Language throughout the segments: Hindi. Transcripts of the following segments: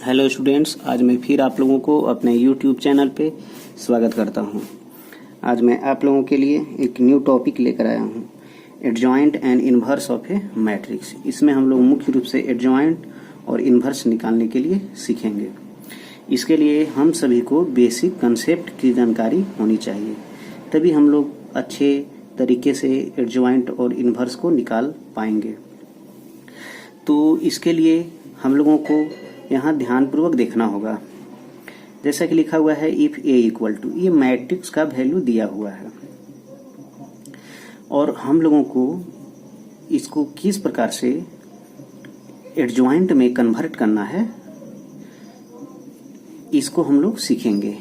हेलो स्टूडेंट्स, आज मैं फिर आप लोगों को अपने यूट्यूब चैनल पे स्वागत करता हूं। आज मैं आप लोगों के लिए एक न्यू टॉपिक लेकर आया हूं, adjoint and inverse of A matrix. इसमें हम लोग मुख्य रूप से एडजॉइंट और इन्वर्स निकालने के लिए सीखेंगे। इसके लिए हम सभी को बेसिक कंसेप्ट की जानकारी होनी चाहिए, तभी हम लोग अच्छे तरीके से एडजॉइंट और इन्वर्स को निकाल पाएंगे। तो इसके लिए हम लोगों को यहाँ ध्यानपूर्वक देखना होगा। जैसा कि लिखा हुआ है इफ ए इक्वल टू, ये मैट्रिक्स का वैल्यू दिया हुआ है और हम लोगों को इसको किस प्रकार से एडजॉइंट में कन्वर्ट करना है, इसको हम लोग सीखेंगे।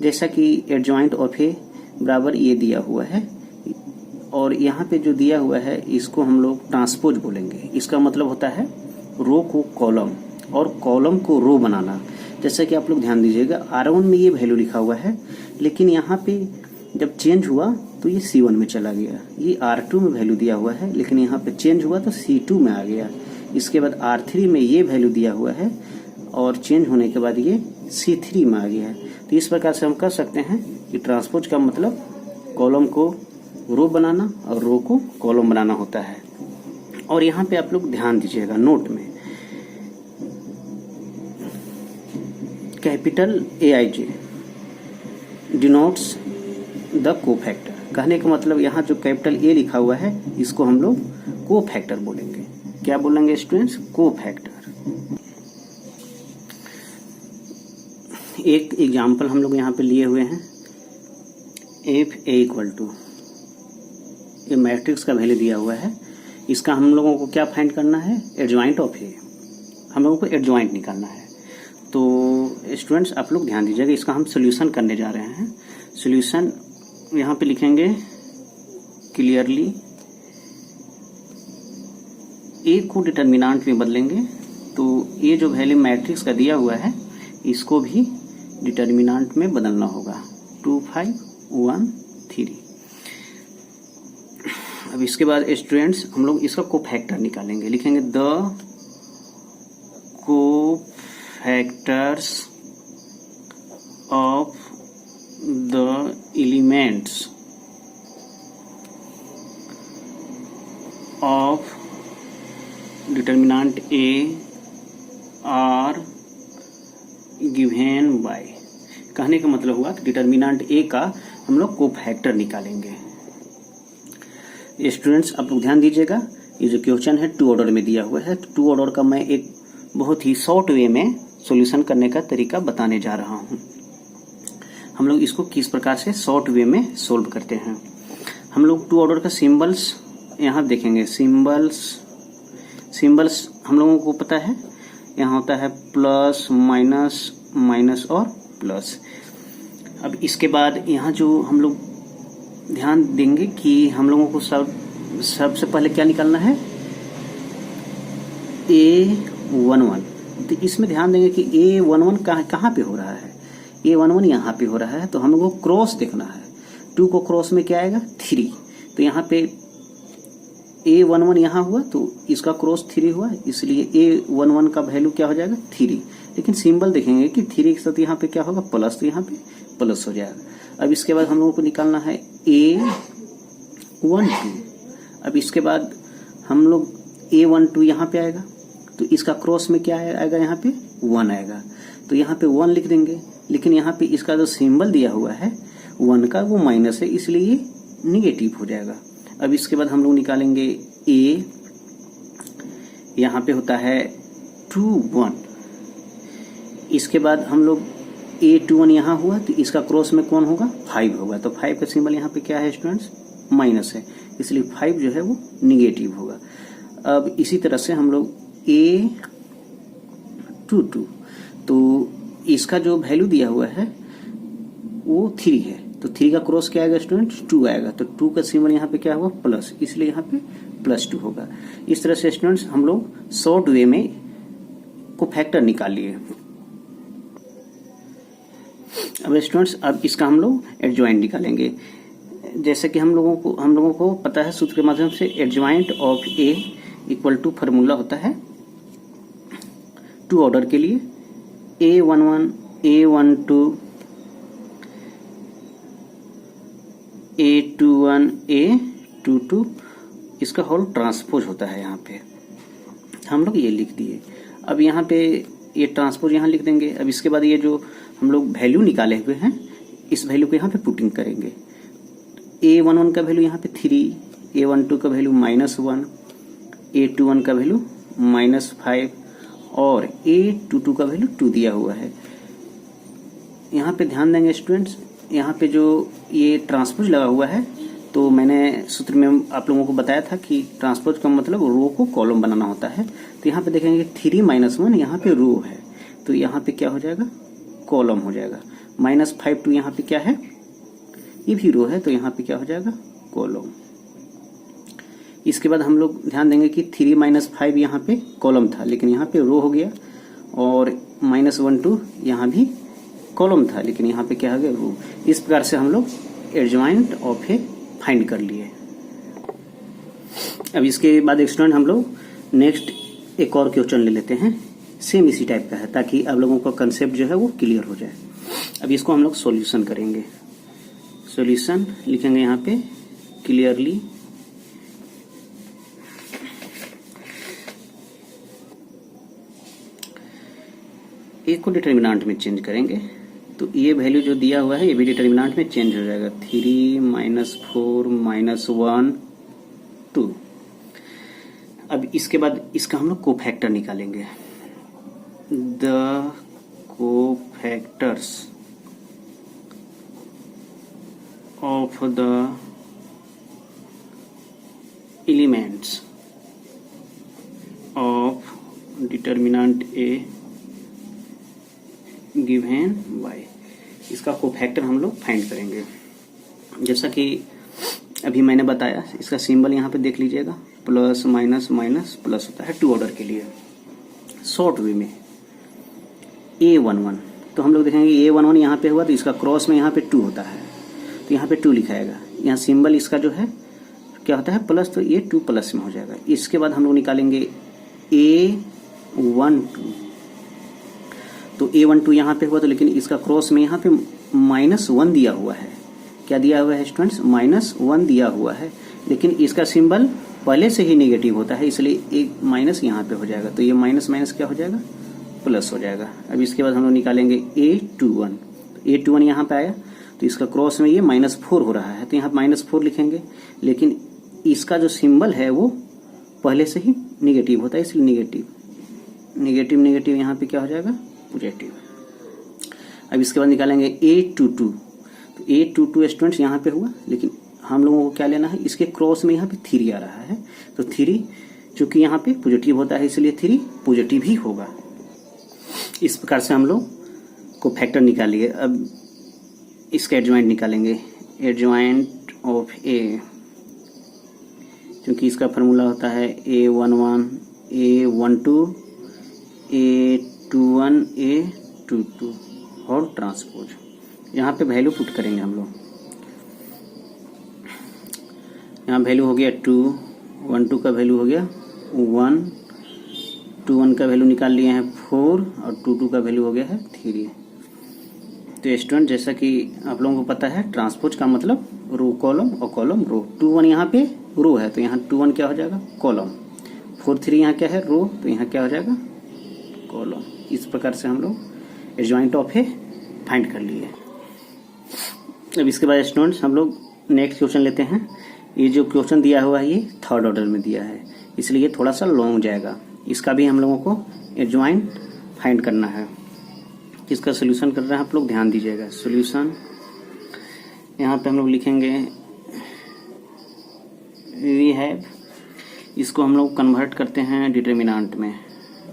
जैसा कि एडजॉइंट ऑफ ए बराबर ये दिया हुआ है और यहाँ पे जो दिया हुआ है इसको हम लोग ट्रांसपोज बोलेंगे। इसका मतलब होता है रो को कॉलम और कॉलम को रो बनाना। जैसा कि आप लोग ध्यान दीजिएगा, R1 में ये वैल्यू लिखा हुआ है, लेकिन यहाँ पे जब चेंज हुआ तो ये C1 में चला गया। ये R2 में वैल्यू दिया हुआ है, लेकिन यहाँ पे चेंज हुआ तो C2 में आ गया। इसके बाद R3 में ये वैल्यू दिया हुआ है और चेंज होने के बाद ये C3 में आ गया है। तो इस प्रकार से हम कह सकते हैं कि ट्रांसपोज का मतलब कॉलम को रो बनाना और रो को कॉलम बनाना होता है। और यहाँ पे आप लोग ध्यान दीजिएगा, नोट में capital AIJ denotes the cofactor. कहने का मतलब यहाँ जो कैपिटल A लिखा हुआ है इसको हम लोग कोफैक्टर बोलेंगे। क्या बोलेंगे स्टूडेंट्स? कोफैक्टर। एक एग्जाम्पल हम लोग यहाँ पे लिए हुए हैं, इफ A इक्वल टू, ये मैट्रिक्स का वैल्यू दिया हुआ है, इसका हम लोगों को क्या फाइंड करना है? Adjoint of A। हम लोगों को एडजॉइंट निकालना है। तो स्टूडेंट्स आप लोग ध्यान दीजिएगा, इसका हम सोल्यूशन करने जा रहे हैं। सोल्यूशन यहाँ पे लिखेंगे क्लियरली, ए को डिटर्मिनेंट में बदलेंगे। तो ये जो वैल्यू मैट्रिक्स का दिया हुआ है इसको भी डिटर्मिनेंट में बदलना होगा, 2 5 1 3। अब इसके बाद स्टूडेंट्स हम लोग इसका कोफैक्टर निकालेंगे। लिखेंगे the cofactors of the elements of determinant A are given by। कहने का मतलब हुआ कि डिटर्मिनेंट A का हम लोग कोफैक्टर निकालेंगे। स्टूडेंट्स आप लोग ध्यान दीजिएगा, ये जो क्वेश्चन है 2 ऑर्डर में दिया हुआ है। 2 ऑर्डर का मैं एक बहुत ही शॉर्ट वे में सॉल्यूशन करने का तरीका बताने जा रहा हूं। हम लोग इसको किस प्रकार से शॉर्ट वे में सोल्व करते हैं। हम लोग 2 ऑर्डर का सिंबल्स यहाँ देखेंगे। सिंबल्स हम लोगों को पता है, यहाँ होता है प्लस, माइनस, माइनस और प्लस। अब इसके बाद यहाँ जो हम लोग ध्यान देंगे कि हम लोगों को सबसे पहले क्या निकालना है? A11। तो इसमें ध्यान देंगे कि A11 कहाँ पे हो रहा है? A11 यहाँ पे हो रहा है, तो हम लोग को क्रॉस देखना है। 2 को क्रॉस में क्या आएगा? 3। तो यहाँ पे A11 यहाँ हुआ तो इसका क्रॉस 3 हुआ, इसलिए A11 का वैल्यू क्या हो जाएगा? 3। लेकिन सिंबल देखेंगे कि 3 के साथ यहाँ पे क्या होगा? प्लस, तो यहाँ पे प्लस हो जाएगा। अब इसके बाद हम लोगों को निकालना है A12। अब इसके बाद हम लोग A12 यहाँ पे आएगा, तो इसका क्रॉस में क्या आएगा? यहाँ पे 1 आएगा, तो यहाँ पे 1 लिख देंगे। लेकिन यहाँ पे इसका जो सिंबल दिया हुआ है 1 का, वो माइनस है, इसलिए ये निगेटिव हो जाएगा। अब इसके बाद हम लोग निकालेंगे A, यहाँ पे होता है 2 1। इसके बाद हम लोग A21 यहाँ हुआ, तो इसका क्रॉस में कौन होगा? 5 होगा। तो 5 का सिंबल यहाँ पे क्या है स्टूडेंट्स? माइनस है, इसलिए 5 जो है वो निगेटिव होगा। अब इसी तरह से हम लोग A22, तो इसका जो वैल्यू दिया हुआ है वो 3 है, तो 3 का क्रॉस क्या आएगा स्टूडेंट्स? 2 आएगा। तो 2 का सिंबल यहाँ पे क्या हुआ? प्लस, इसलिए यहाँ पे +2 होगा। इस तरह से स्टूडेंट्स हम लोग शॉर्ट वे में कोफैक्टर निकाल लिए। अब स्टूडेंट्स अब इसका हम लोग एडजॉइंट निकालेंगे। जैसे कि हम लोगों को पता है सूत्र के माध्यम से, adjoint of A equal to formula होता है 2 ऑर्डर के लिए A11 A12 A21 A22 इसका होल ट्रांसपोज होता है। यहाँ पे हम लोग ये लिख दिए। अब यहाँ पे ये ट्रांसपोज यहाँ लिख देंगे। अब इसके बाद ये जो हम लोग वैल्यू निकाले हुए हैं इस वैल्यू को यहाँ पे पुटिंग करेंगे। A11 का वैल्यू यहाँ पे 3, A12 का वैल्यू -1, A21 का वैल्यू -5 और A22 का वैल्यू 2 दिया हुआ है। यहाँ पे ध्यान देंगे स्टूडेंट्स, यहाँ पे जो ये ट्रांसपोज लगा हुआ है तो मैंने सूत्र में आप लोगों को बताया था कि ट्रांसपोज का मतलब रो को कॉलम बनाना होता है। तो यहाँ पे देखेंगे 3 - 1 यहाँ पे रो है तो यहाँ पे क्या हो जाएगा, कॉलम हो जाएगा। -5 2 यहाँ पे क्या है, ये भी रो है तो यहाँ पे क्या हो जाएगा, कॉलम। इसके बाद हम लोग ध्यान देंगे कि 3 - 5 यहाँ पे कॉलम था लेकिन यहाँ पे रो हो गया और -1 2 यहाँ भी कॉलम था लेकिन यहाँ पे क्या हो गया, रो। इस प्रकार से हम लोग एडजॉइंट ऑफ ए फाइंड कर लिए। अब इसके बाद एक स्टूडेंट हम लोग नेक्स्ट एक और क्वेश्चन ले लेते हैं, सेम इसी टाइप का है ताकि आप लोगों का कंसेप्ट जो है वो क्लियर हो जाए। अब इसको हम लोग सॉल्यूशन करेंगे। सॉल्यूशन लिखेंगे यहाँ पे क्लियरली एक को डिटर्मिनेंट में चेंज करेंगे तो ये वैल्यू जो दिया हुआ है ये भी डिटर्मिनेंट में चेंज हो जाएगा। 3 -4 -1 2। अब इसके बाद इसका हम लोग कोफैक्टर निकालेंगे। The cofactors of the elements of determinant A given by, इसका कोफैक्टर हम लोग फाइंड करेंगे। जैसा कि अभी मैंने बताया इसका सिंबल यहाँ पे देख लीजिएगा, प्लस माइनस माइनस प्लस होता है 2 ऑर्डर के लिए। शॉर्ट वे में A11 तो हम लोग देखेंगे A11 यहाँ पे हुआ तो इसका क्रॉस में यहाँ पे 2 होता है तो यहाँ पे 2 लिखाएगा। यहाँ सिंबल इसका जो है क्या होता है, प्लस, तो ये 2 प्लस में हो जाएगा। इसके बाद हम लोग निकालेंगे A12 तो A12 यहाँ पे हुआ तो लेकिन इसका क्रॉस में यहाँ पे -1 दिया हुआ है। क्या दिया हुआ है स्टूडेंट्स, -1 दिया हुआ है लेकिन इसका सिंबल पहले से ही नेगेटिव होता है इसलिए एक माइनस यहाँ पे हो जाएगा तो ये माइनस माइनस क्या हो जाएगा, प्लस हो जाएगा। अब इसके बाद हम लोग निकालेंगे A21 A21 यहाँ पे आया तो इसका क्रॉस में ये -4 हो रहा है तो यहाँ -4 लिखेंगे लेकिन इसका जो सिंबल है वो पहले से ही नेगेटिव होता है इसलिए नेगेटिव नेगेटिव यहाँ पे क्या हो जाएगा, पॉजिटिव। अब इसके बाद निकालेंगे A22 तो A22 स्टूडेंट्स यहाँ पे हुआ लेकिन हम लोगों को क्या लेना है, इसके क्रॉस में यहाँ पे 3 आ रहा है तो 3 चूंकि यहाँ पे पॉजिटिव होता है इसलिए 3 पॉजिटिव ही होगा। इस प्रकार से हम लोग को फैक्टर निकालिए। अब इसका एडजॉइंट निकालेंगे, एडजॉइंट ऑफ ए, क्योंकि इसका फार्मूला होता है A11 A12 A21 A22 और ट्रांसपोज। यहाँ पे वैल्यू पुट करेंगे हम लोग। यहाँ वैल्यू हो गया 2, 12 का वैल्यू हो गया 1, 21 का वैल्यू निकाल लिए हैं 4 और 22 का वैल्यू हो गया है 3। तो स्टूडेंट जैसा कि आप लोगों को पता है ट्रांसपोज का मतलब रो कॉलम और कॉलम रो। 21 यहाँ पे रो है तो यहाँ 21 क्या हो जाएगा, कॉलम। 4 3 यहाँ क्या है, रो, तो यहाँ क्या हो जाएगा, कॉलम। इस प्रकार से हम लोग एडजॉइंट ऑफ ए फाइंड कर लिए। अब इसके बाद स्टूडेंट्स हम लोग नेक्स्ट क्वेश्चन लेते हैं। ये जो क्वेश्चन दिया हुआ है ये 3rd ऑर्डर में दिया है इसलिए थोड़ा सा लॉन्ग जाएगा। इसका भी हम लोगों को एडजॉइंट फाइंड करना है। इसका सोल्यूशन कर रहे हैं आप लोग, ध्यान दीजिएगा। सोल्यूशन यहाँ पे हम लोग लिखेंगे वी हैव, इसको हम लोग कन्वर्ट करते हैं डिटर्मिनेंट में।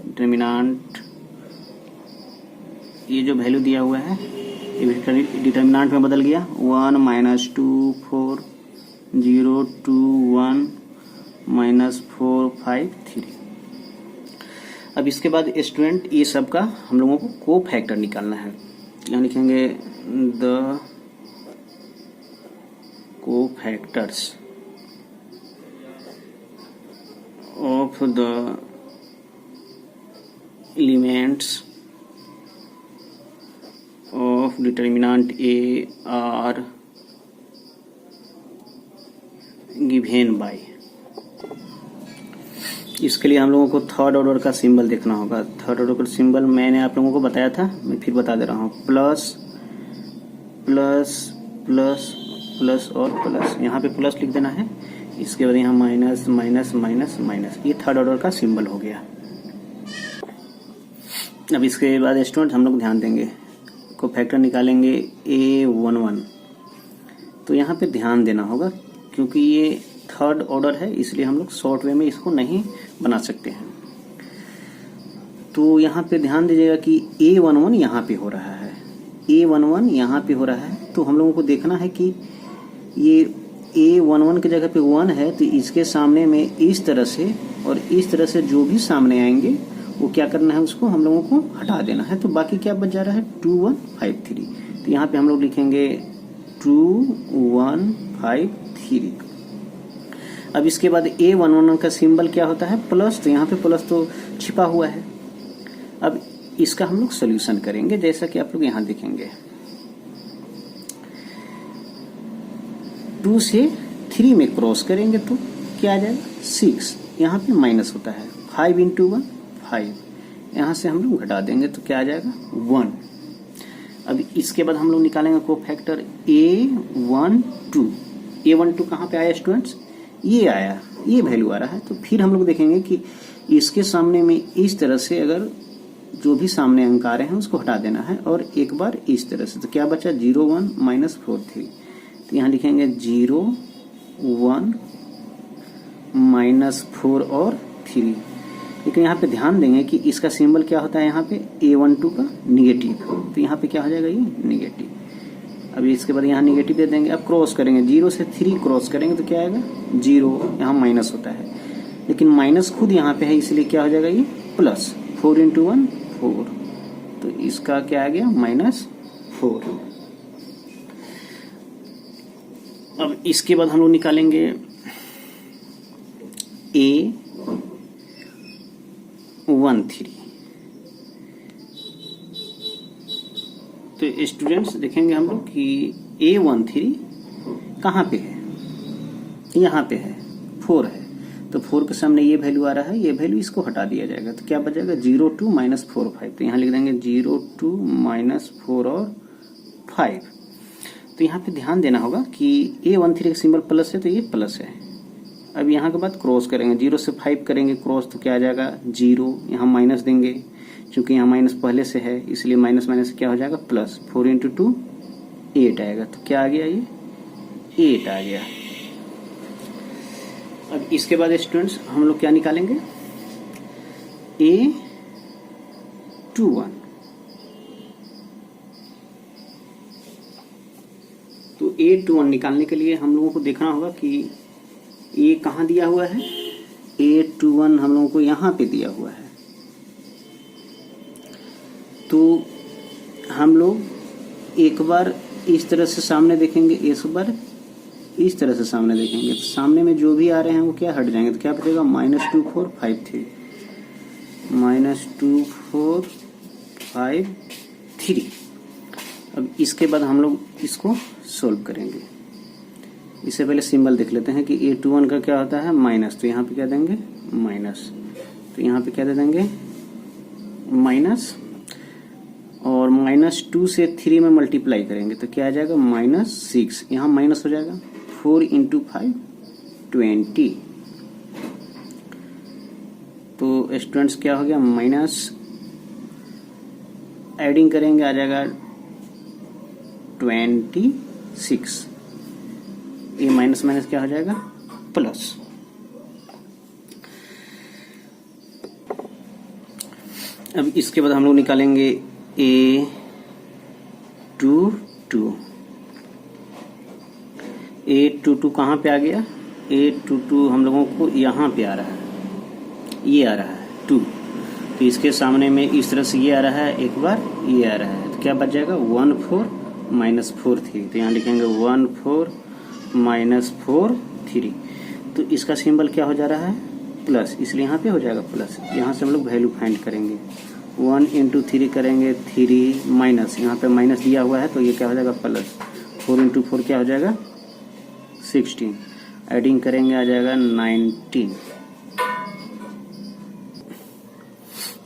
डिटर्मिनेंट ये जो वैल्यू दिया हुआ है ये डिटर्मिनेंट में बदल गया। 1 - 2 4 0 2 1 -4 5 3। अब इसके बाद स्टूडेंट ये सब का हम लोगों को कोफैक्टर निकालना है। यहाँ लिखेंगे the cofactors of the elements of determinant A R given by, इसके लिए हम लोगों को थर्ड ऑर्डर का सिंबल देखना होगा। थर्ड ऑर्डर का सिंबल मैंने आप लोगों को बताया था, मैं फिर बता दे रहा हूँ। प्लस प्लस प्लस प्लस और प्लस, यहाँ पे प्लस लिख देना है, इसके बाद यहाँ माइनस माइनस माइनस माइनस, ये थर्ड ऑर्डर का सिंबल हो गया। अब इसके बाद स्टूडेंट हम लोग ध्यान देंगे, को फैक्टर निकालेंगे A11, तो यहाँ पे ध्यान देना होगा क्योंकि ये थर्ड ऑर्डर है, इसलिए हम लोग शॉर्ट वे में इसको नहीं बना सकते हैं। तो यहाँ पे ध्यान दीजिएगा कि A11 यहाँ पे हो रहा है, A11 यहाँ पे हो रहा है, तो हम लोगों को देखना है कि ये A11 की जगह पे 1 है, तो इसके सामने में इस तरह से और इस तरह से जो भी सामने आएंगे वो क्या करना है, उसको हम लोगों को हटा देना है। तो बाकी क्या बच जा रहा है 2 1 5 3, तो यहाँ पे हम लोग लिखेंगे 2 1 5 3। अब इसके बाद A11 का सिंबल क्या होता है, प्लस, तो यहाँ पे प्लस तो छिपा हुआ है। अब इसका हम लोग सोल्यूशन करेंगे, जैसा कि आप लोग यहाँ देखेंगे। 2 से 3 में क्रॉस करेंगे तो क्या आ जाएगा 6, यहाँ पे माइनस होता है, 5 इंटू 1 5, यहाँ से हम लोग घटा देंगे तो क्या आ जाएगा 1। अब इसके बाद हम लोग निकालेंगे कोफैक्टर A12। A12 कहाँ पे आया स्टूडेंट्स, ये आया, ये वैल्यू आ रहा है। तो फिर हम लोग देखेंगे कि इसके सामने में इस तरह से अगर जो भी सामने अंक आ रहे हैं उसको हटा देना है, और एक बार इस तरह से, तो क्या बचा 0 1 माइनस 4 3, तो यहाँ लिखेंगे 0 1 माइनस 4 और 3। लेकिन यहाँ पे ध्यान देंगे कि इसका सिंबल क्या होता है, यहाँ पे A12 का निगेटिव, तो यहाँ पे क्या हो जाएगा, ये निगेटिव। अभी इसके बाद यहाँ निगेटिव दे देंगे। अब क्रॉस करेंगे, 0 से 3 क्रॉस करेंगे तो क्या आएगा 0, यहाँ माइनस होता है, लेकिन माइनस खुद यहाँ पे है, इसलिए क्या हो जाएगा ये प्लस, 4 इंटू 1 4, तो इसका क्या आ गया -4। अब इसके बाद हम लोग निकालेंगे A13। तो स्टूडेंट्स देखेंगे हम लोग कि A13 कहाँ पे है, यहाँ पे है, 4 है, तो 4 के सामने ये वैल्यू आ रहा है, ये वैल्यू इसको हटा दिया जाएगा, तो क्या बचेगा 0 2 माइनस 4 5, तो यहाँ लिख देंगे 0 2 माइनस 4 और 5। तो यहाँ पे ध्यान देना होगा कि A13 का सिंबल प्लस है, तो ये प्लस है। अब यहाँ के बाद क्रॉस करेंगे, 0 से 5 करेंगे क्रॉस, तो क्या आ जाएगा 0, यहाँ माइनस देंगे, क्योंकि यहाँ माइनस पहले से है इसलिए माइनस माइनस क्या हो जाएगा प्लस, 4 इंटू 2 8 आएगा, तो क्या आ गया ये 8 आ गया। अब इसके बाद स्टूडेंट्स हम लोग क्या निकालेंगे, A21। तो A21 निकालने के लिए हम लोगों को देखना होगा कि ये कहाँ दिया हुआ है, A21 हम लोगों को यहाँ पे दिया हुआ है। तो हम लोग एक बार इस तरह से सामने देखेंगे, एक बार इस तरह से सामने देखेंगे, तो सामने में जो भी आ रहे हैं वो क्या हट जाएंगे, तो क्या बचेगा -2 4 5 3, -2 4 5 3। अब इसके बाद हम लोग इसको सोल्व करेंगे। इससे पहले सिंबल देख लेते हैं कि A21 का क्या होता है माइनस, तो यहाँ पे क्या देंगे माइनस, तो यहाँ पे क्या दे देंगे माइनस, और -2 से 3 में मल्टीप्लाई करेंगे तो क्या आ जाएगा -6, यहाँ माइनस हो जाएगा, 4 इंटू 5 20। तो स्टूडेंट्स क्या हो गया माइनस, एडिंग करेंगे आ जाएगा 26, ये माइनस माइनस क्या हो जाएगा प्लस। अब इसके बाद हम लोग निकालेंगे A22। A22 कहाँ पे आ गया, A22 हम लोगों को यहाँ पे आ रहा है, ये आ रहा है 2, तो इसके सामने में इस तरह से ये आ रहा है, एक बार ये आ रहा है, तो क्या बच जाएगा 1 4 माइनस 4 3, तो यहाँ लिखेंगे 1 4 माइनस 4 3। तो इसका सिंबल क्या हो जा रहा है प्लस, इसलिए यहाँ पे हो जाएगा प्लस। यहाँ से हम लोग वैल्यू फाइंड करेंगे, 1 इंटू 3 करेंगे 3 माइनस, यहाँ पे माइनस दिया हुआ है तो ये क्या हो जाएगा प्लस, 4 इंटू 4 क्या हो जाएगा 16, एडिंग करेंगे आ जाएगा 19।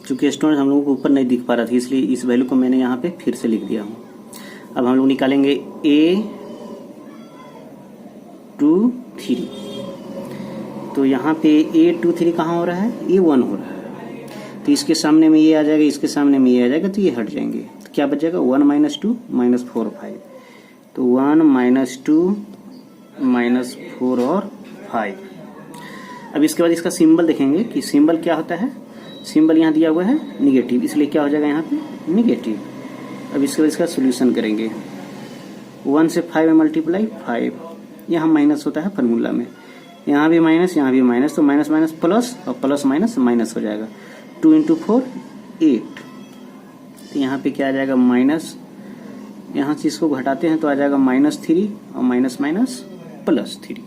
चूँकि स्टूडेंट हम लोगों को ऊपर नहीं दिख पा रहा था इसलिए इस वैल्यू को मैंने यहाँ पे फिर से लिख दिया हूँ। अब हम लोग निकालेंगे A23, तो यहाँ पे A23 कहाँ हो रहा है, A1 हो रहा है, तो इसके सामने में ये आ जाएगा, इसके सामने में ये आ जाएगा, तो ये हट जाएंगे, तो क्या बच जाएगा 1 माइनस 2 माइनस 4 5, तो 1 माइनस 2 माइनस 4 और 5। अब इसके बाद इसका सिंबल देखेंगे कि सिंबल क्या होता है, सिंबल यहाँ दिया हुआ है निगेटिव, इसलिए क्या हो जाएगा यहाँ पे निगेटिव। अब इसके बाद इसका सोल्यूशन करेंगे, 1 से 5 में मल्टीप्लाई 5, यहाँ माइनस होता है फार्मूला में, यहाँ भी माइनस यहाँ भी माइनस, तो माइनस माइनस प्लस और प्लस माइनस माइनस हो जाएगा, 2 इंटू 4 8, तो यहाँ पे क्या आ जाएगा माइनस, यहाँ से इसको घटाते हैं तो आ जाएगा -3 और माइनस माइनस +3।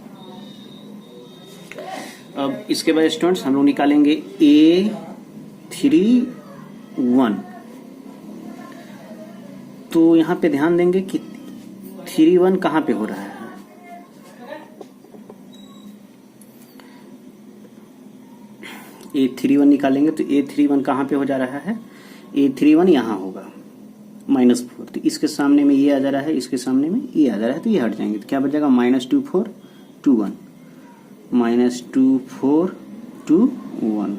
अब इसके बाद स्टूडेंट्स हम लोग निकालेंगे A31, तो यहाँ पे ध्यान देंगे कि 31 कहाँ पे हो रहा है, A31 निकालेंगे तो A31 कहाँ पे हो जा रहा है, A31 यहाँ होगा -4, तो इसके सामने में ये आ जा रहा है, इसके सामने में ये आ जा रहा है, तो ये हट जाएंगे, तो क्या बच जाएगा -2 4 2 1, -2 4 2 1।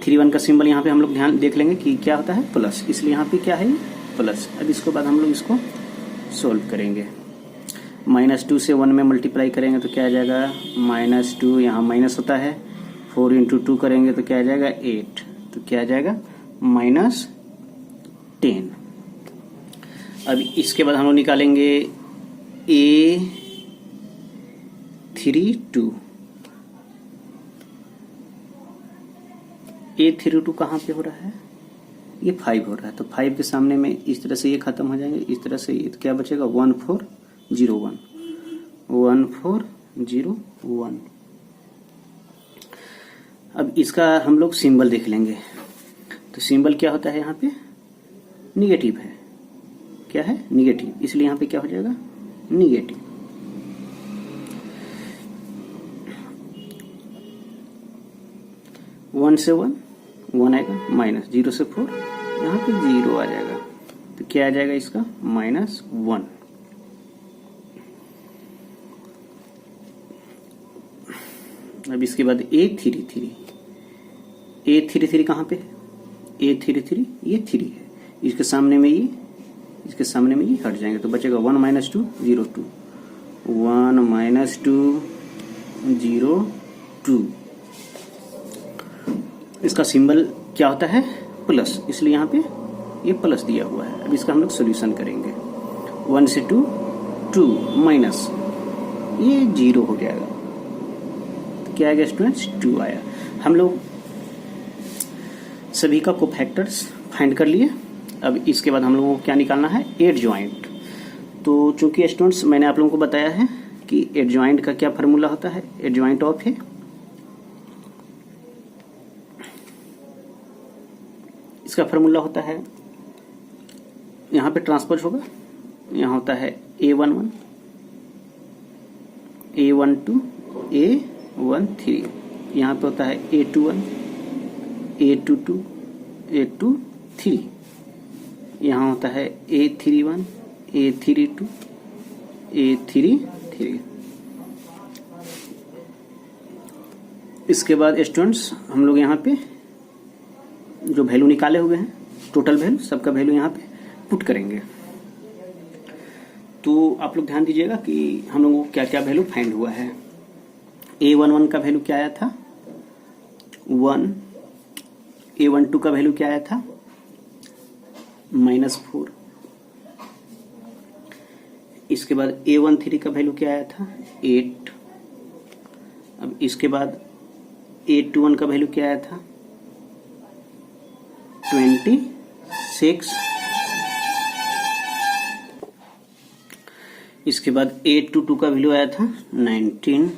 31 का सिंबल यहाँ पे हम लोग ध्यान देख लेंगे कि क्या होता है प्लस, इसलिए यहाँ पे क्या है प्लस। अब इसके बाद हम लोग इसको सोल्व करेंगे, -2 से 1 में मल्टीप्लाई करेंगे तो क्या आ जाएगा -2, यहाँ माइनस होता है, 4 इंटू 2 करेंगे तो क्या आ जाएगा 8, तो क्या आ जाएगा -10। अब इसके बाद हम लोग निकालेंगे A32, A32 कहाँ पे हो रहा है, ये 5 हो रहा है, तो 5 के सामने में इस तरह से ये खत्म हो जाएंगे, इस तरह से ये, तो क्या बचेगा 1401 1401। अब इसका हम लोग सिंबल देख लेंगे, तो सिंबल क्या होता है, यहाँ पे निगेटिव है, क्या है निगेटिव, इसलिए यहाँ पे क्या हो जाएगा निगेटिव। वन से 1 आएगा, -0 से 4 यहाँ पे 0 आ जाएगा, तो क्या आ जाएगा इसका -1। अब इसके बाद A33 कहाँ पे, A33 ये 3 है, इसके सामने में ये, इसके सामने में ये हट जाएंगे, तो बचेगा 1 - 2 0 2, 1 - 2 0 2। इसका सिंबल क्या होता है प्लस, इसलिए यहाँ पे ये प्लस दिया हुआ है। अब इसका हम लोग सोल्यूशन करेंगे, 1 से 2 2 माइनस ये 0 हो जाएगा, तो क्या आएगा स्टूडेंट्स 2 आया। हम लोग सभी का कोफैक्टर्स फाइंड कर लिए। अब इसके बाद हम लोगों को क्या निकालना है, एडजॉइंट। तो चूंकि स्टूडेंट्स मैंने आप लोगों को बताया है कि एडजॉइंट का क्या फार्मूला होता है, एडजॉइंट ऑफ है, इसका फार्मूला होता है, यहाँ पे ट्रांसपोज होगा, यहाँ होता है A11 A12 A13, यहाँ पे होता है A21 A22 A23, यहाँ होता है A31 A32 A33। इसके बाद स्टूडेंट्स हम लोग यहाँ पे जो वैल्यू निकाले हुए हैं, टोटल वैल्यू, सबका वैल्यू यहाँ पे पुट करेंगे। तो आप लोग ध्यान दीजिएगा कि हम लोगों को क्या क्या वैल्यू फाइंड हुआ है। A11 का वैल्यू क्या आया था 1, A12 का वैल्यू क्या आया था -4, इसके बाद A13 का वैल्यू क्या आया था 8, अब इसके बाद A21 का वैल्यू क्या आया था 26, इसके बाद A22 का वैल्यू आया था 19,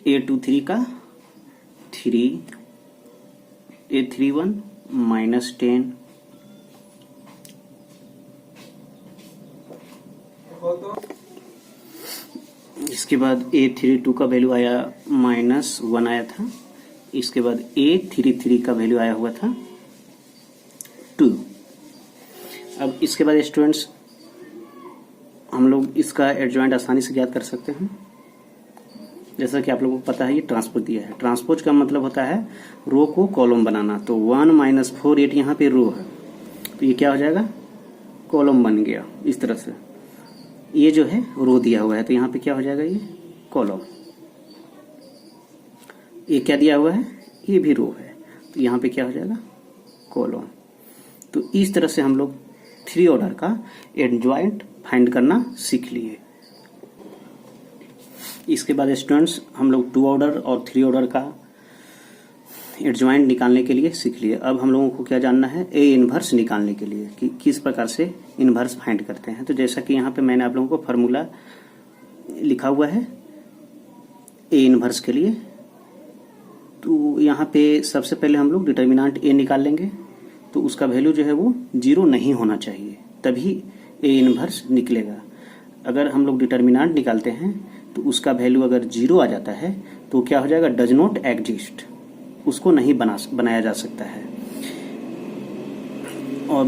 A23 का 3, A31 माइनस 10, इसके बाद A32 का वैल्यू आया -1 आया था। इसके बाद A33 का वैल्यू आया हुआ था 2। अब इसके बाद स्टूडेंट्स हम लोग इसका एडजॉइंट आसानी से ज्ञात कर सकते हैं। जैसा कि आप लोगों को पता है ये ट्रांसपोज दिया है। ट्रांसपोज का मतलब होता है रो को कॉलम बनाना। तो 1 - 4 8 यहाँ पे रो है, तो ये क्या हो जाएगा, कॉलम बन गया इस तरह से। ये जो है रो दिया हुआ है, तो यहाँ पे क्या हो जाएगा, ये कॉलम। ये क्या दिया हुआ है, ये भी रो है, तो यहाँ पे क्या हो जाएगा, कॉलम। तो इस तरह से हम लोग 3 ऑर्डर का एडजॉइंट फाइंड करना सीख लिए। इसके बाद स्टूडेंट्स हम लोग 2 ऑर्डर और 3 ऑर्डर का एडजॉइंट निकालने के लिए सीख लिए। अब हम लोगों को क्या जानना है, ए इनवर्स निकालने के लिए कि किस प्रकार से इनवर्स फाइंड करते हैं। तो जैसा कि यहाँ पे मैंने आप लोगों को फार्मूला लिखा हुआ है ए इनवर्स के लिए, तो यहाँ पे सबसे पहले हम लोग डिटर्मिनेंट ए निकाल लेंगे। तो उसका वैल्यू जो है वो 0 नहीं होना चाहिए, तभी ए इनवर्स निकलेगा। अगर हम लोग डिटर्मिनेंट निकालते हैं तो उसका वैल्यू अगर 0 आ जाता है तो क्या हो जाएगा, डज नॉट एग्जिस्ट, उसको नहीं बनाया जा सकता है। और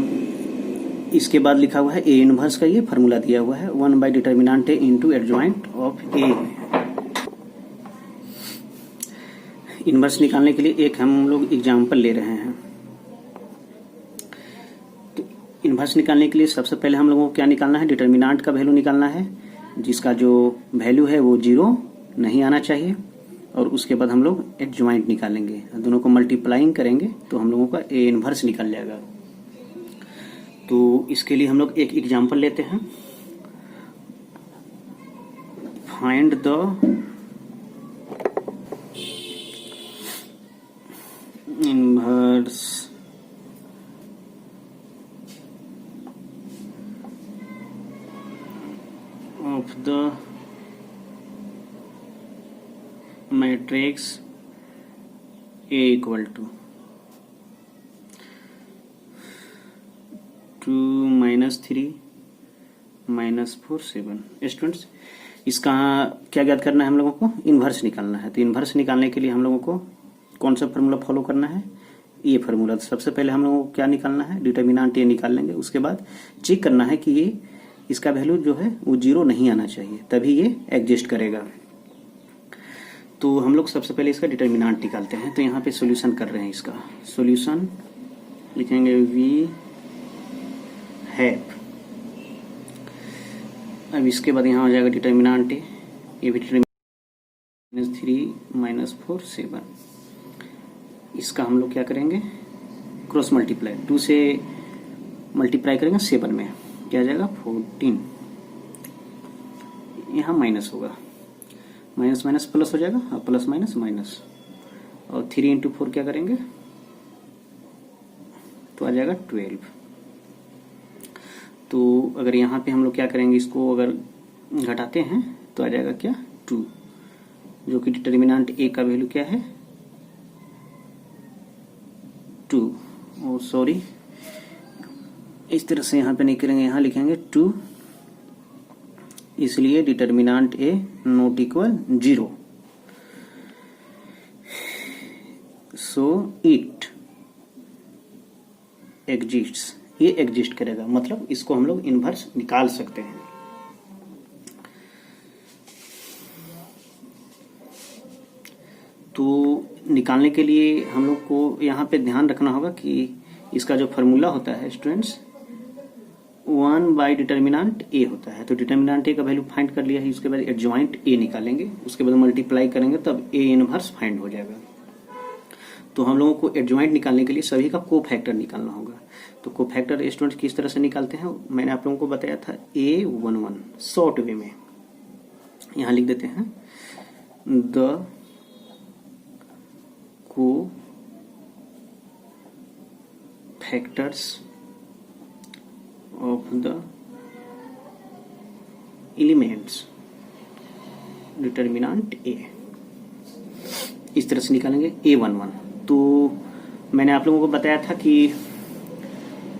इसके बाद लिखा हुआ है ए इनवर्स का, ये फार्मूला दिया हुआ है 1 / determinant A into adjoint of A. Inverse निकालने के लिए एक हम लोग एग्जाम्पल ले रहे हैं। तो इनवर्स निकालने के लिए सबसे पहले हम लोगों को क्या निकालना है, डिटर्मिनेंट का वैल्यू निकालना है, जिसका जो वैल्यू है वो 0 नहीं आना चाहिए। और उसके बाद हम लोग एडजॉइंट निकालेंगे, दोनों को मल्टीप्लाइंग करेंगे तो हम लोगों का ए इनवर्स निकल जाएगा। तो इसके लिए हम लोग एक एग्जाम्पल लेते हैं। Find the inverse of the matrix A = 2 - 3 - 4 7। Students इसका क्या ज्ञात करना है, हम लोगों को इन्वर्स निकालना है। तो इन्वर्स निकालने के लिए हम लोगों को कौन सा फार्मूला फॉलो करना है, ये फार्मूला। तो सबसे पहले हम लोगों को क्या निकालना है, डिटर्मिनेंट ए निकाल लेंगे। उसके बाद चेक करना है कि ये इसका वैल्यू जो है वो 0 नहीं आना चाहिए, तभी ये एग्जिस्ट करेगा। तो हम लोग सबसे पहले इसका डिटर्मिनेंट निकालते हैं। तो यहाँ पे सॉल्यूशन कर रहे हैं, इसका सॉल्यूशन लिखेंगे वी हैव। अब इसके बाद यहाँ हो जाएगा डिटर्मिनेंट ए, ये भी डिटर्मिनेंट -3 - 4 7। इसका हम लोग क्या करेंगे, क्रॉस मल्टीप्लाई, 2 से मल्टीप्लाई करेंगे 7 में, क्या आ जाएगा 14। यहाँ माइनस होगा, माइनस माइनस प्लस हो जाएगा, और प्लस माइनस माइनस, और 3 × 4 क्या करेंगे तो आ जाएगा 12। तो अगर यहाँ पे हम लोग क्या करेंगे, इसको अगर घटाते हैं तो आ जाएगा क्या 2, जो कि डिटर्मिनेंट ए का वैल्यू क्या है 2। और सॉरी, इस तरह से यहाँ पे नहीं करेंगे, यहाँ लिखेंगे 2, इसलिए determinant A not equal 0। So it exists, ये एग्जिस्ट करेगा, मतलब इसको हम लोग इनवर्स निकाल सकते हैं। तो निकालने के लिए हम लोग को यहाँ पे ध्यान रखना होगा कि इसका जो फार्मूला होता है स्टूडेंट्स 1 / डिटर्मिनेंट ए होता है। तो डिटर्मिनेंट ए का वैल्यू फाइंड कर लिया है, उसके बाद एडजॉइंट ए निकालेंगे, उसके बाद मल्टीप्लाई करेंगे, तब ए इनवर्स फाइंड हो जाएगा। तो हम लोगों को एडजॉइंट निकालने के लिए सभी का कोफैक्टर निकालना होगा। तो कोफैक्टर स्टूडेंट्स किस तरह से निकालते हैं, मैंने आप लोगों को बताया था A11 शॉर्ट वे में। यहाँ लिख देते हैं the cofactors of the elements determinant A, इस तरह से निकालेंगे A11। तो मैंने आप लोगों को बताया था कि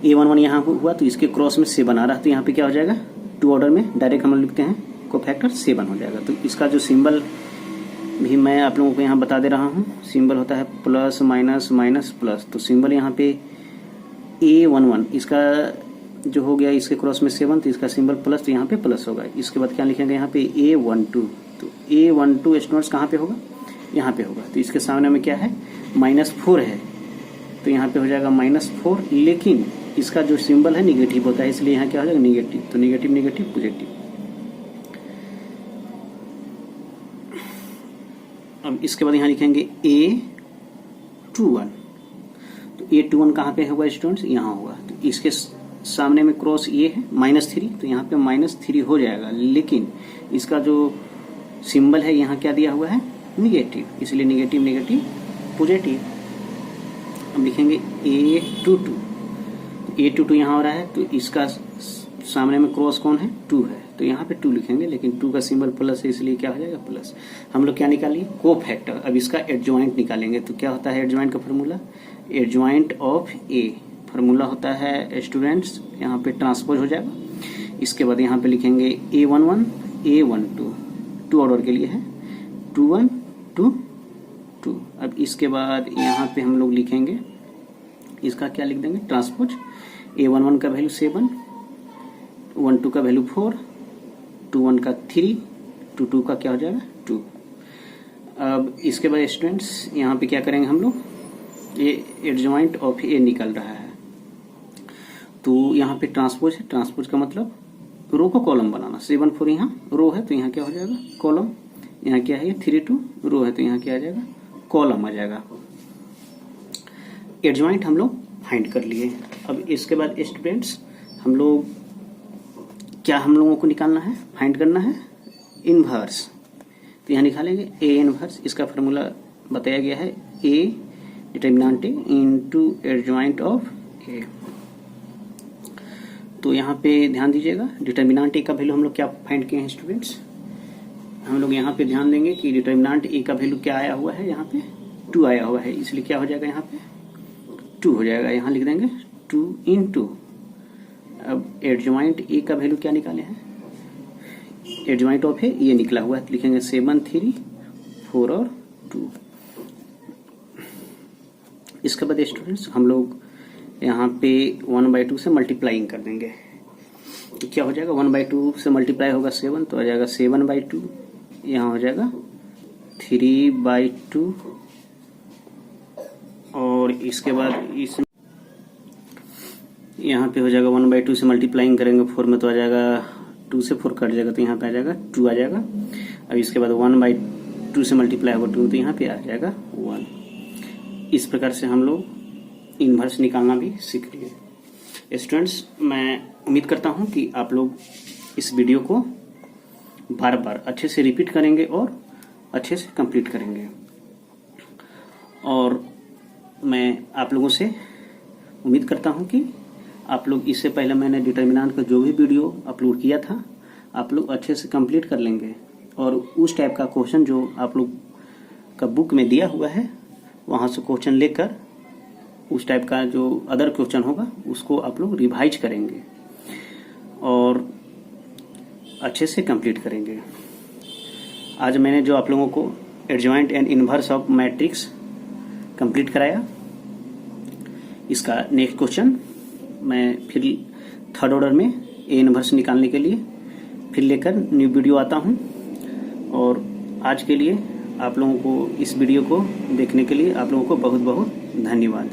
A11 यहाँ हुआ तो इसके क्रॉस में 7 आ रहा, तो यहाँ पे क्या हो जाएगा, 2 ऑर्डर में डायरेक्ट हम लोग लिखते हैं कोफैक्टर 7 हो जाएगा। तो इसका जो सिंबल भी मैं आप लोगों को यहाँ बता दे रहा हूँ, सिंबल होता है प्लस माइनस माइनस प्लस। तो सिंबल यहाँ पे A11 इसका जो हो गया, इसके क्रॉस में 7, तो इसका सिंबल प्लस, तो यहाँ पे प्लस होगा। इसके बाद क्या लिखेंगे यहाँ पे A12, तो A12 स्टूडेंट्स कहाँ पे होगा, यहाँ पे होगा। तो इसके सामने में क्या है, -4 है, तो यहाँ पे हो जाएगा -4, लेकिन इसका जो सिंबल है निगेटिव होता है, इसलिए यहाँ क्या हो जाएगा, निगेटिव। तो निगेटिव निगेटिव पॉजिटिव। अब इसके बाद यहाँ लिखेंगे A21, तो A21 कहाँ पे होगा स्टूडेंट्स, यहाँ होगा। तो इसके सामने में क्रॉस ये है -3, तो यहाँ पे -3 हो जाएगा, लेकिन इसका जो सिंबल है यहाँ क्या दिया हुआ है, निगेटिव, इसलिए निगेटिव निगेटिव पॉजिटिव। अब लिखेंगे A22 यहाँ हो रहा है, तो इसका सामने में क्रॉस कौन है, 2 है, तो यहाँ पे 2 लिखेंगे, लेकिन 2 का सिंबल प्लस है, इसलिए क्या हो जाएगा, प्लस। हम लोग क्या निकालिए, कोफैक्टर। अब इसका एडजॉइंट निकालेंगे, तो क्या होता है एडजॉइंट का formula, adjoint of A formula होता है स्टूडेंट्स, यहाँ पे ट्रांसपोज हो जाएगा। इसके बाद यहाँ पे लिखेंगे A11 A12, 2 ऑर्डर के लिए है, 21 2 2। अब इसके बाद यहाँ पे हम लोग लिखेंगे, इसका क्या लिख देंगे, ट्रांसपोज। A11 का वैल्यू 7, 12 का वैल्यू 4, 21 का 3, 22 का क्या हो जाएगा 2। अब इसके बाद स्टूडेंट्स यहाँ पे क्या करेंगे हम लोग, ये एडजॉइंट ऑफ A निकल रहा है, तो यहाँ पे ट्रांसपोज है। ट्रांसपोज का मतलब रो को कॉलम बनाना। 7 4 यहाँ रो है, तो यहाँ क्या हो जाएगा, कॉलम। यहाँ क्या है, 3 2 रो है, तो यहाँ क्या आ जाएगा, कॉलम आ जाएगा। एडजॉइंट हम लोग फाइंड कर लिए। अब इसके बाद स्टूडेंट्स हम लोग क्या, हम लोगों को निकालना है, फाइंड करना है इनवर्स। तो यहाँ निकालेंगे A इनवर्स, इसका फार्मूला बताया गया है, A determinant into adjoint of A। तो यहाँ पे ध्यान दीजिएगा, डिटर्मिनेंट A का वैल्यू हम लोग क्या फाइंड किए हैं स्टूडेंट्स, हम लोग यहाँ पे ध्यान देंगे कि डिटर्मिनेंट A का वैल्यू क्या आया हुआ है, यहाँ पे 2 आया हुआ है, इसलिए क्या हो जाएगा, यहाँ पे 2 हो जाएगा। यहाँ लिख देंगे 2 × अब एडजॉइंट A का वैल्यू क्या निकाले हैं, एडजॉइंट ऑफ A ये निकला हुआ है, तो लिखेंगे 7 3 4 और 2। इसके बाद स्टूडेंट्स हम लोग यहाँ पे 1/2 से मल्टीप्लाइंग कर देंगे, तो क्या हो जाएगा, 1/2 से मल्टीप्लाई होगा 7, तो आ जाएगा 7/2, यहाँ हो जाएगा 3/2, और इसके बाद इस यहाँ पे हो जाएगा 1/2 से मल्टीप्लाइंग करेंगे 4 में, तो आ जाएगा 2 से 4 कट जाएगा, तो यहाँ पे आ जाएगा 2 आ जाएगा। अब इसके बाद 1/2 से मल्टीप्लाई होगा 2, तो यहाँ पे आ जाएगा 1। इस प्रकार से हम लोग इनवर्स निकालना भी सीख लिए। स्टूडेंट्स मैं उम्मीद करता हूँ कि आप लोग इस वीडियो को बार बार अच्छे से रिपीट करेंगे और अच्छे से कंप्लीट करेंगे, और मैं आप लोगों से उम्मीद करता हूँ कि आप लोग, इससे पहले मैंने डिटर्मिनेंट का जो भी वीडियो अपलोड किया था, आप लोग अच्छे से कंप्लीट कर लेंगे, और उस टाइप का क्वेश्चन जो आप लोग का बुक में दिया हुआ है वहाँ से क्वेश्चन लेकर उस टाइप का जो अदर क्वेश्चन होगा उसको आप लोग रिवाइज करेंगे और अच्छे से कंप्लीट करेंगे। आज मैंने जो आप लोगों को adjoint and inverse of matrix complete कराया, इसका नेक्स्ट क्वेश्चन मैं फिर 3rd ऑर्डर में A इनवर्स निकालने के लिए फिर लेकर न्यू वीडियो आता हूं। और आज के लिए आप लोगों को, इस वीडियो को देखने के लिए आप लोगों को बहुत बहुत धन्यवाद।